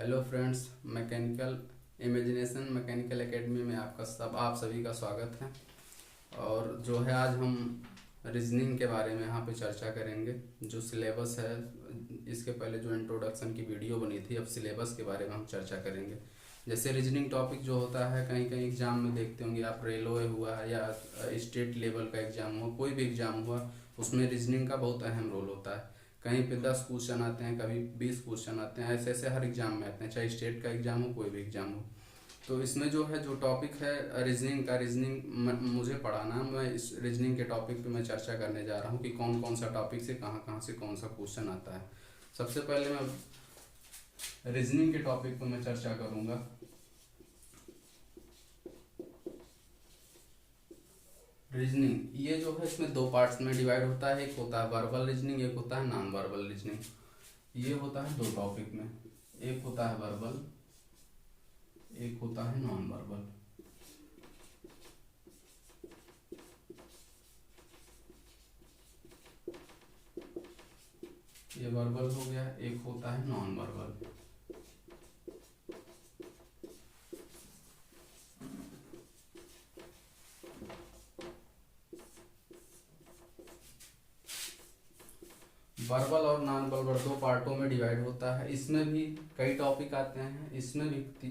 Hello friends, mechanical imagination mechanical academy में आप सभी का स्वागत है। और जो है आज हम रीजनिंग के बारे में यहाँ पे चर्चा करेंगे। जो सिलेबस है, इसके पहले जो इंट्रोडक्शन की वीडियो बनी थी, अब सिलेबस के बारे में हम चर्चा करेंगे। जैसे रीजनिंग टॉपिक जो होता है, कहीं कहीं एग्जाम में देखते होंगे आप, रेलवे हुआ या स्टेट लेवल का एग्जाम हुआ, कोई भी एग्जाम हुआ, उसमें रीजनिंग का बहुत अहम रोल होता है। कहीं पे 10 क्वेश्चन आते हैं, कभी 20 क्वेश्चन आते हैं, ऐसे ऐसे हर एग्जाम में आते हैं, चाहे स्टेट का एग्जाम हो कोई भी एग्जाम हो। तो इसमें जो है जो टॉपिक है रीजनिंग मुझे पढ़ाना है। मैं इस रीजनिंग के टॉपिक पे मैं चर्चा करने जा रहा हूँ कि कौन कौन सा टॉपिक से कहाँ कहाँ से कौन सा क्वेश्चन आता है। सबसे पहले मैं रीजनिंग के टॉपिक पे मैं चर्चा करूँगा। रीजनिंग ये जो है इसमें दो पार्ट्स में डिवाइड होता है। एक होता है वर्बल रीजनिंग, एक होता है नॉन वर्बल रीजनिंग। ये होता है दो टॉपिक में, एक होता है वर्बल, एक होता है नॉन वर्बल। ये वर्बल हो गया, एक होता है नॉन वर्बल। वर्बल और नॉन वर्बल दो पार्टों में डिवाइड होता है। इसमें भी कई टॉपिक आते हैं, इसमें भी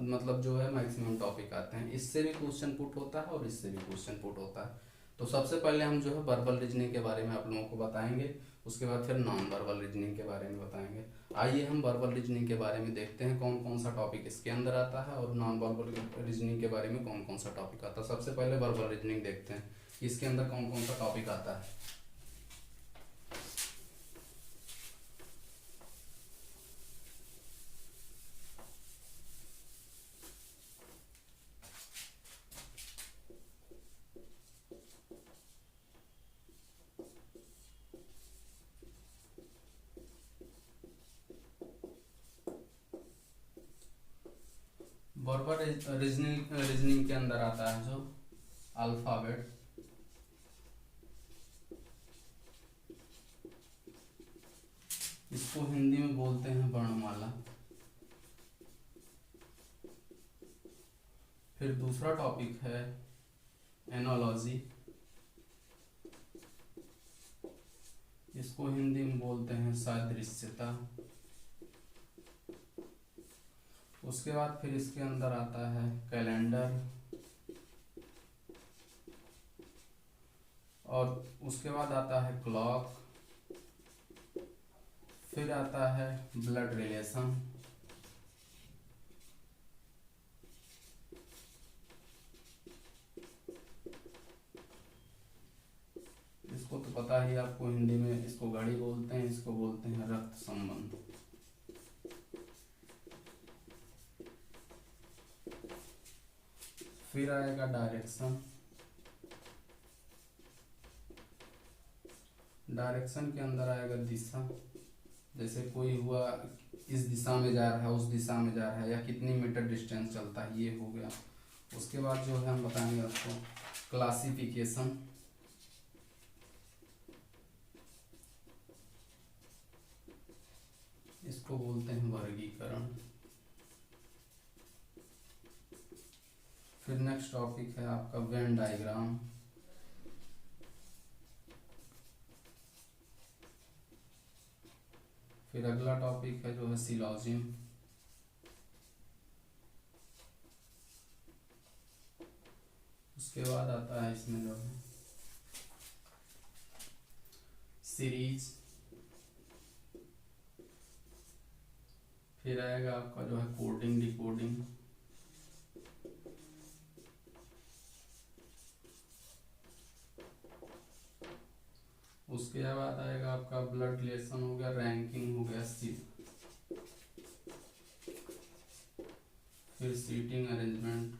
मतलब जो है मैक्सिमम टॉपिक आते हैं। इससे भी क्वेश्चन पुट होता है और इससे भी क्वेश्चन पुट होता है। तो सबसे पहले हम जो है वर्बल रीजनिंग के बारे में आप लोगों को बताएंगे, उसके बाद फिर नॉन वर्बल रीजनिंग के बारे में बताएंगे। आइए हम वर्बल रीजनिंग के बारे में देखते हैं कौन कौन सा टॉपिक इसके अंदर आता है, और नॉन वर्बल रीजनिंग के बारे में कौन कौन सा टॉपिक आता है। सबसे पहले वर्बल रीजनिंग देखते हैं, इसके अंदर कौन कौन सा टॉपिक आता है। वर्बल रीजनिंग के अंदर आता है जो अल्फाबेट, इसको हिंदी में बोलते हैं वर्णमाला। फिर दूसरा टॉपिक है एनोलॉजी, इसको हिंदी में बोलते हैं सादृश्यता। उसके बाद फिर इसके अंदर आता है कैलेंडर, और उसके बाद आता है क्लॉक। फिर आता है ब्लड रिलेशन। इसको तो पता ही आपको, हिंदी में इसको घड़ी बोलते हैं, इसको बोलते हैं रक्त संबंध। फिर आएगा डायरेक्शन। डायरेक्शन के अंदर आएगा दिशा, जैसे कोई हुआ इस दिशा में जा रहा है, उस दिशा में जा रहा है, या कितनी मीटर डिस्टेंस चलता है, ये हो गया। उसके बाद जो है हम बताएंगे आपको क्लासिफिकेशन। इसको बोलते हैं वर्गीकरण। फिर नेक्स्ट टॉपिक है आपका वेन डायग्राम। फिर अगला टॉपिक है जो है सिलॉजिम। उसके बाद आता है इसमें जो है सीरीज। फिर आएगा आपका जो है कोडिंग डिकोडिंग। उसके बाद आएगा आपका ब्लड रिलेशन हो गया, रैंकिंग हो गया, फिर सीटिंग अरेंजमेंट।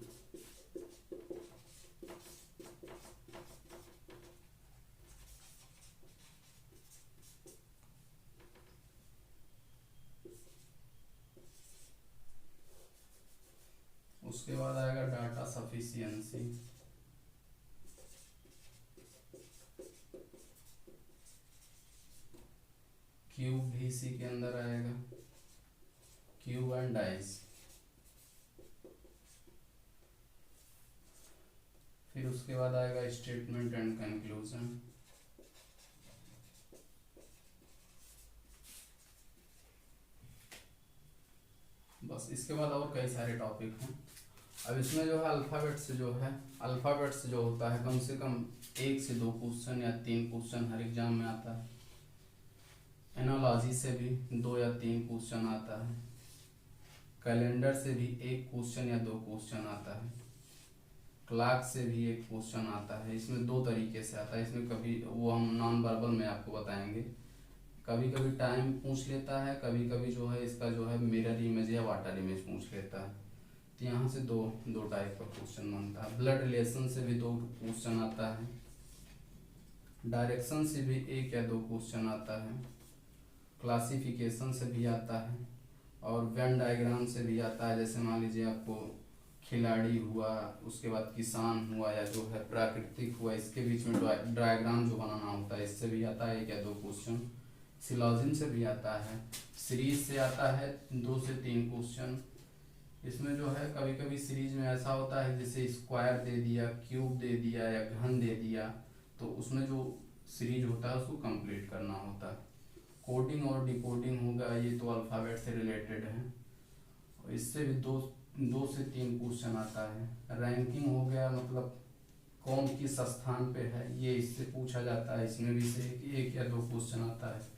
उसके बाद आएगा डाटा सफिशिएंसी। क्यूब भी इसी के अंदर आएगा। Cube and dice. फिर उसके बाद आएगा स्टेटमेंट एंड कंक्लूजन। बस इसके बाद और कई सारे टॉपिक हैं। अब इसमें जो है अल्फ़ाबेट से जो होता है कम से कम 1 से 2 क्वेश्चन या 3 क्वेश्चन हर एग्जाम में आता है। एनालॉजी से भी 2 या 3 क्वेश्चन आता है। कैलेंडर से भी 1 क्वेश्चन या 2 क्वेश्चन आता है। क्लॉक से भी 1 क्वेश्चन आता है। इसमें 2 तरीके से आता है। इसमें कभी वो हम नॉन वर्बल में आपको बताएंगे, कभी कभी टाइम पूछ लेता है, कभी कभी जो है इसका जो है मिरर इमेज या वाटर इमेज पूछ लेता है। तो यहाँ से दो टाइप का क्वेश्चन बनता है। ब्लड रिलेशन से भी 2 क्वेश्चन आता है। डायरेक्शन से भी 1 या 2 क्वेश्चन आता है। क्लासिफिकेशन से भी आता है और वेन डायग्राम से भी आता है। जैसे मान लीजिए आपको खिलाड़ी हुआ, उसके बाद किसान हुआ, या जो है प्राकृतिक हुआ, इसके बीच में डायग्राम जो बनाना होता है, इससे भी आता है 1 या 2 क्वेश्चन। सिलॉजिन से भी आता है। सीरीज से आता है 2 से 3 क्वेश्चन। इसमें जो है कभी कभी सीरीज में ऐसा होता है जैसे स्क्वायर दे दिया, क्यूब दे दिया या घन दे दिया, तो उसमें जो सीरीज होता है उसको कंप्लीट करना होता है। कोडिंग और डिकोडिंग होगा, ये तो अल्फ़ाबेट से रिलेटेड है। और इससे भी 2 से 3 क्वेश्चन आता है। रैंकिंग हो गया, मतलब कौन किस स्थान पे है, ये इससे पूछा जाता है। इसमें भी से 1 या 2 क्वेश्चन आता है।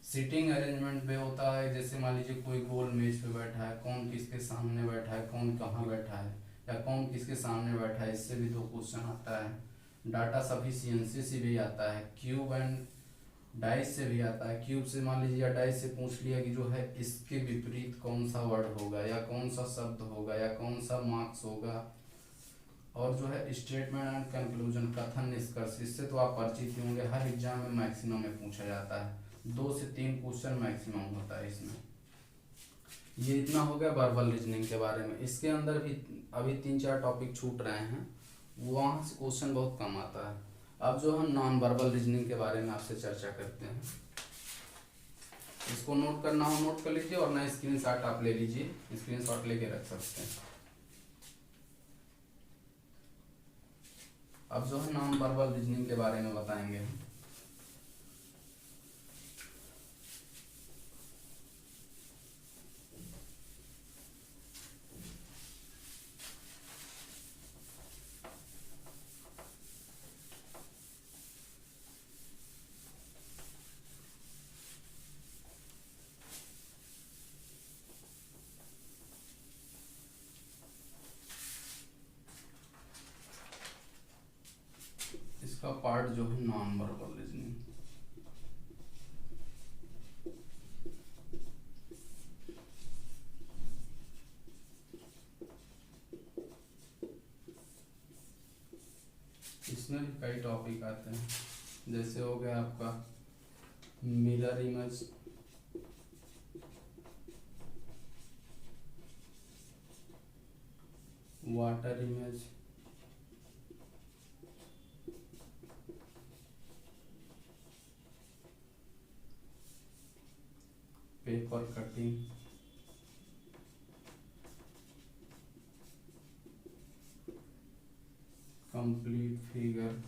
सीटिंग अरेंजमेंट में होता है, जैसे मान लीजिए कोई गोल मेज पे बैठा है, कौन किसके सामने बैठा है, कौन कहाँ बैठा है, या कौन किसके सामने बैठा है, इससे भी 2 क्वेश्चन आता है। डाटा सफिशिएंसी से भी आता है। क्यूब एंड डाइस से भी आता है। क्यूब से मान लीजिए या डाइस से पूछ लिया कि जो है इसके विपरीत कौन सा वर्ड होगा, या कौन सा शब्द होगा, या कौन सा मार्क्स होगा। और जो है स्टेटमेंट एंड कंक्लूजन, कथन निष्कर्ष, इससे तो आप परिचित ही होंगे, हर एग्जाम में मैक्सिमम में पूछा जाता है। 2 से 3 क्वेश्चन मैक्सिमम होता है इसमें। ये इतना हो गया वर्बल रीजनिंग के बारे में। इसके अंदर भी अभी 3-4 टॉपिक छूट रहे हैं, वहाँ से क्वेश्चन बहुत कम आता है। अब जो हम नॉन वर्बल रीजनिंग के बारे में आपसे चर्चा करते हैं। इसको नोट करना हो नोट कर लीजिए, और नए स्क्रीनशॉट आप ले लीजिए, स्क्रीनशॉट लेके रख सकते हैं। अब जो है नॉन वर्बल रीजनिंग के बारे में बताएंगे। इसका पार्ट जो है नॉन वर्बल रीजनिंग। इसमें भी कई टॉपिक आते हैं, जैसे हो गया आपका mirror image, water image, paper cutting, complete figure,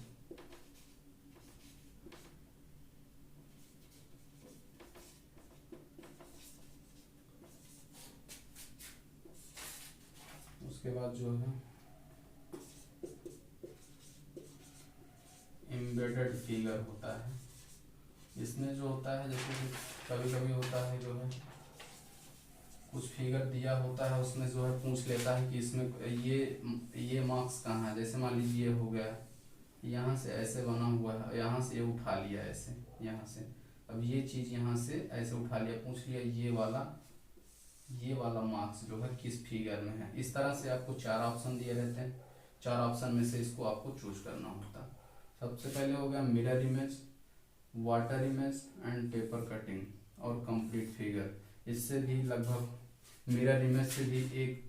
उसके बाद जो है एम्बेडेड फिगर होता है। इसमें जो होता है जैसे कि कभी कभी होता है जो है कुछ फिगर दिया होता है, उसमें जो है पूछ लेता है कि इसमें ये मार्क्स कहाँ है। जैसे मान लीजिए ये हो गया, यहाँ से ऐसे बना हुआ है, यहाँ से ये उठा लिया ऐसे, यहाँ से, अब ये चीज़ यहाँ से ऐसे उठा लिया, पूछ लिया ये वाला मार्क्स जो है किस फिगर में है। इस तरह से आपको 4 ऑप्शन दिए रहते हैं। 4 ऑप्शन में से इसको आपको चूज करना होता है। सबसे पहले हो गया mirror image, water image and paper cutting और कंप्लीट फिगर। इससे भी लगभग मिरर इमेज से भी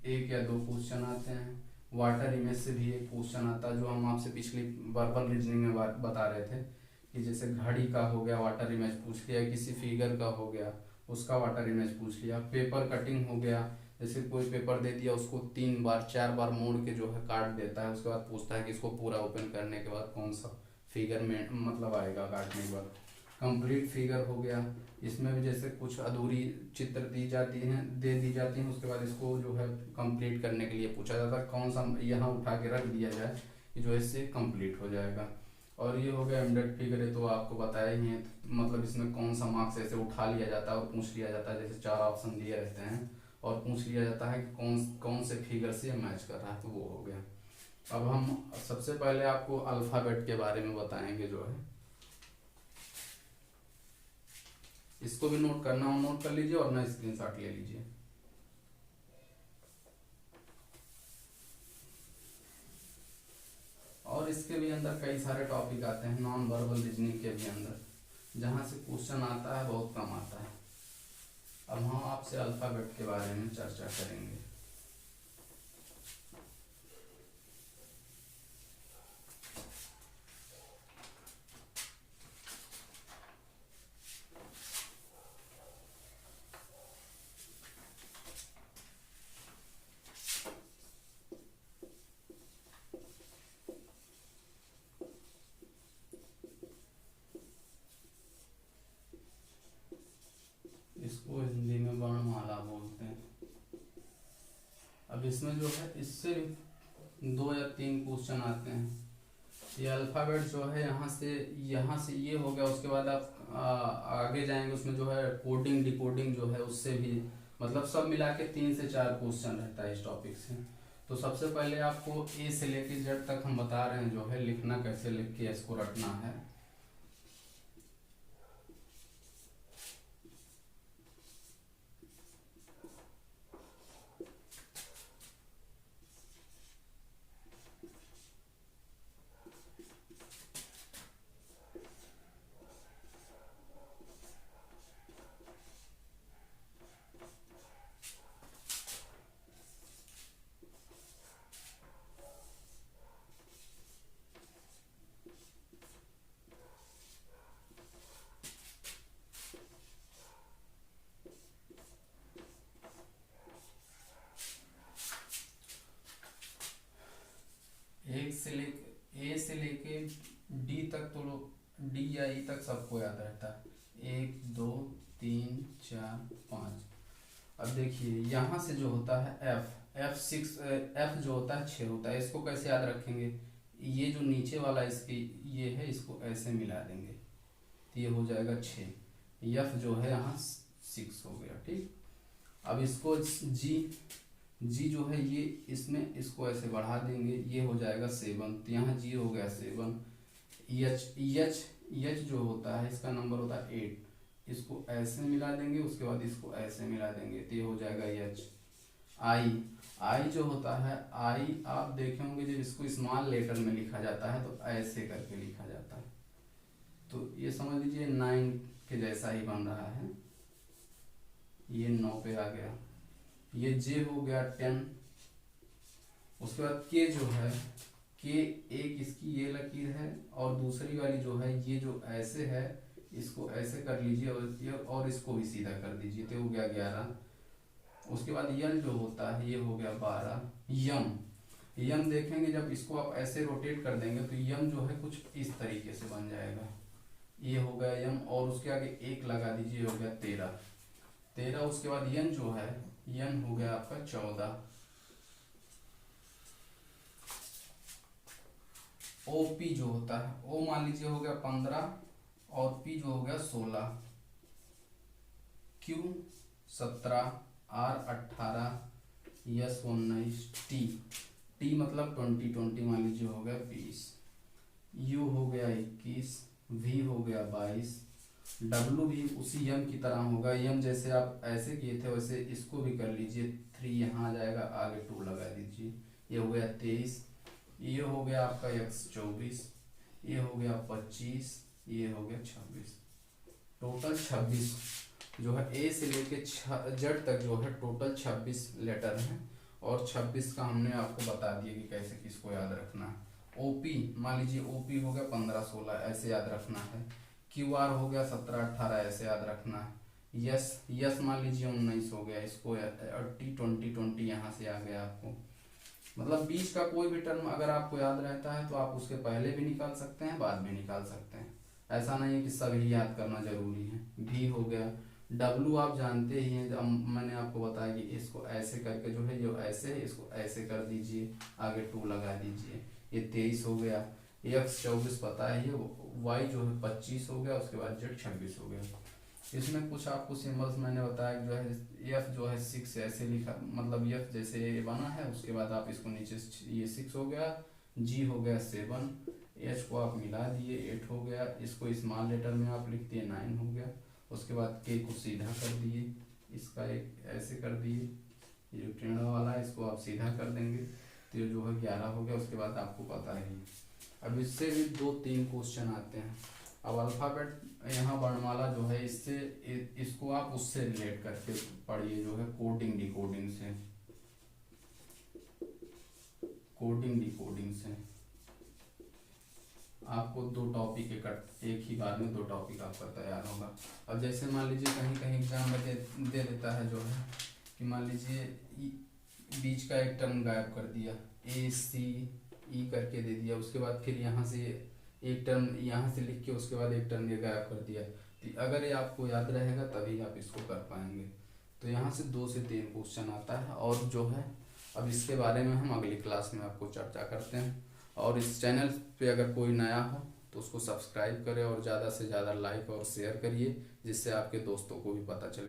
एक या 2 क्वेश्चन आते हैं। वाटर इमेज से भी 1 क्वेश्चन आता है, जो हम आपसे पिछली वर्बल रीजनिंग में बता रहे थे कि जैसे घड़ी का हो गया, वाटर इमेज पूछ लिया, किसी फिगर का हो गया, उसका वाटर इमेज पूछ लिया। पेपर कटिंग हो गया, जैसे कोई पेपर दे दिया उसको 3 बार 4 बार मोड़ के जो है काट देता है, उसके बाद पूछता है कि इसको पूरा ओपन करने के बाद कौन सा फिगर में मतलब आएगा काटने के बाद। कंप्लीट फिगर हो गया, इसमें भी जैसे कुछ अधूरी चित्र दी जाती हैं दे दी जाती हैं, उसके बाद इसको जो है कंप्लीट करने के लिए पूछा जाता है कौन सा यहाँ उठा के रख दिया जाए कि जो है इससे कंप्लीट हो जाएगा। और ये हो गया एम्बेडेड फिगर है, तो आपको बताया ही है, मतलब इसमें कौन सा मार्क्स ऐसे उठा लिया जाता है और पूछ लिया जाता है, जैसे 4 ऑप्शन दिए रहते हैं और पूछ लिया जाता है कि कौन कौन से फिगर से मैच कर रहा है, तो वो हो गया। अब हम सबसे पहले आपको अल्फ़ाबेट के बारे में बताएंगे जो है, इसको भी नोट करना हो नोट कर लीजिए और ना स्क्रीनशॉट ले लीजिए। और इसके भी अंदर कई सारे टॉपिक आते हैं, नॉन वर्बल रीजनिंग के भी अंदर, जहाँ से क्वेश्चन आता है बहुत कम आता है। अब हम आपसे अल्फ़ाबेट के बारे में चर्चा करेंगे। इसको हिंदी में वर्णमाला बोलते हैं। अब इसमें जो है इससे 2 या 3 क्वेश्चन आते हैं। ये अल्फ़ाबेट जो है यहाँ से ये हो गया, उसके बाद आप आगे जाएंगे, उसमें जो है कोडिंग डिकोडिंग जो है उससे भी, मतलब सब मिला के 3 से 4 क्वेश्चन रहता है इस टॉपिक से। तो सबसे पहले आपको ए से लेके जेड तक हम बता रहे हैं जो है लिखना कैसे, लिख के इसको रटना है। ए से लेके डी तक, तो लोग डी या ई तक सबको याद रहता है, 1 2 3 4 5। अब देखिए यहाँ से जो होता है एफ जो होता है 6 होता है, इसको कैसे याद रखेंगे, ये जो नीचे वाला इसकी ये है, इसको ऐसे मिला देंगे तो ये हो जाएगा 6। एफ जो है यहाँ 6 हो गया, ठीक। अब इसको जी जो है ये इसमें इसको ऐसे बढ़ा देंगे, ये हो जाएगा 7, तो यहाँ जी हो गया 7। एच जो होता है इसका नंबर होता है 8, इसको ऐसे मिला देंगे, उसके बाद इसको ऐसे मिला देंगे तो ये हो जाएगा एच। आई जो होता है, आई आप देखे होंगे जब इसको स्मॉल लेटर में लिखा जाता है तो ऐसे करके लिखा जाता है, तो ये समझ लीजिए 9 के जैसा ही बन रहा है, ये 9 पे आ गया। ये जे हो गया 10। उसके बाद के जो है, के एक इसकी ये लकीर है और दूसरी वाली जो है ये जो ऐसे है, इसको ऐसे कर लीजिए और इसको भी सीधा कर दीजिए तो हो गया 11। उसके बाद यम जो होता है ये हो गया 12। यम देखेंगे जब इसको आप ऐसे रोटेट कर देंगे तो यम जो है कुछ इस तरीके से बन जाएगा, ये हो गया यम, और उसके आगे 1 लगा दीजिए, हो गया 13। उसके बाद यन जो है, यन हो गया आपका 14। ओ पी जो होता है, ओ मान लीजिए हो गया 15 और पी जो हो गया 16। क्यू 17, आर 18, यस 19, टी मतलब 20 मान लीजिए हो गया 20। यू हो गया 21, वी हो गया 22। डब्लू भी उसी यम की तरह होगा, यम जैसे आप ऐसे किए थे वैसे इसको भी कर लीजिए, 3 यहाँ आ जाएगा, आगे 2 लगा दीजिए, ये हो गया 23। ये हो गया आपका x 24, ये हो गया 25, ये हो गया 26। टोटल 26 जो है ए से लेके जेड तक जो है टोटल 26 लेटर हैं, और 26 का हमने आपको बता दिया कि कैसे किसको याद रखना है। ओपी मान लीजिए ओपी हो गया 15 16 ऐसे याद रखना है। क्यू आर हो गया 17 18 ऐसे याद रखना है। यस यस मान लीजिए 19 हो गया, इसको 80 20 20 यहाँ से आ गया आपको। मतलब बीच का कोई भी टर्म अगर आपको याद रहता है तो आप उसके पहले भी निकाल सकते हैं, बाद में निकाल सकते हैं। ऐसा नहीं है कि सभी याद करना जरूरी है। भी हो गया। डब्लू आप जानते ही हैं, जब मैंने आपको बताया कि इसको ऐसे करके जो है, जो ऐसे है इसको ऐसे कर दीजिए, आगे 2 लगा दीजिए, ये 23 हो गया। एक्स 24 पता है, ये वाई जो है 25 हो गया, उसके बाद जेड 26 हो गया। इसमें कुछ आपको सिंबल्स मैंने बताया जो है, एफ जो है 6 ऐसे लिखा, मतलब एफ जैसे ये बना है, उसके बाद आप इसको नीचे ये 6 हो गया, जी हो गया 7, एच को आप मिला दिए 8 हो गया, इसको स्मॉल लेटर में आप लिख दिए 9 हो गया, उसके बाद के को सीधा कर दिए, इसका एक ऐसे कर दिए, ये जो टेढ़ा वाला है इसको आप सीधा कर देंगे तो ये जो है 11 हो गया। उसके बाद आपको पता है, अब इससे भी 2-3 क्वेश्चन आते हैं। अब अल्फ़ाबेट यहाँ वर्णमाला जो है, इससे इसको आप उससे रिलेट करके पढ़िए, जो है कोडिंग डिकोडिंग से, कोडिंग डिकोडिंग से आपको 2 टॉपिक एक ही बार में 2 टॉपिक आपका तैयार होगा। अब जैसे मान लीजिए कहीं कहीं एग्जाम में दे देता है जो है कि मान लीजिए बीच का एक टर्म गायब कर दिया, ए सी ई करके दे दिया, उसके बाद फिर यहाँ से एक टर्म यहाँ से लिख के उसके बाद एक टर्म ये गायब कर दिया, तो अगर ये आपको याद रहेगा तभी आप इसको कर पाएंगे। तो यहाँ से 2 से 3 क्वेश्चन आता है। और जो है अब इसके बारे में हम अगली क्लास में आपको चर्चा करते हैं। और इस चैनल पे अगर कोई नया हो तो उसको सब्सक्राइब करें और ज़्यादा से ज़्यादा लाइक और शेयर करिए, जिससे आपके दोस्तों को भी पता चले।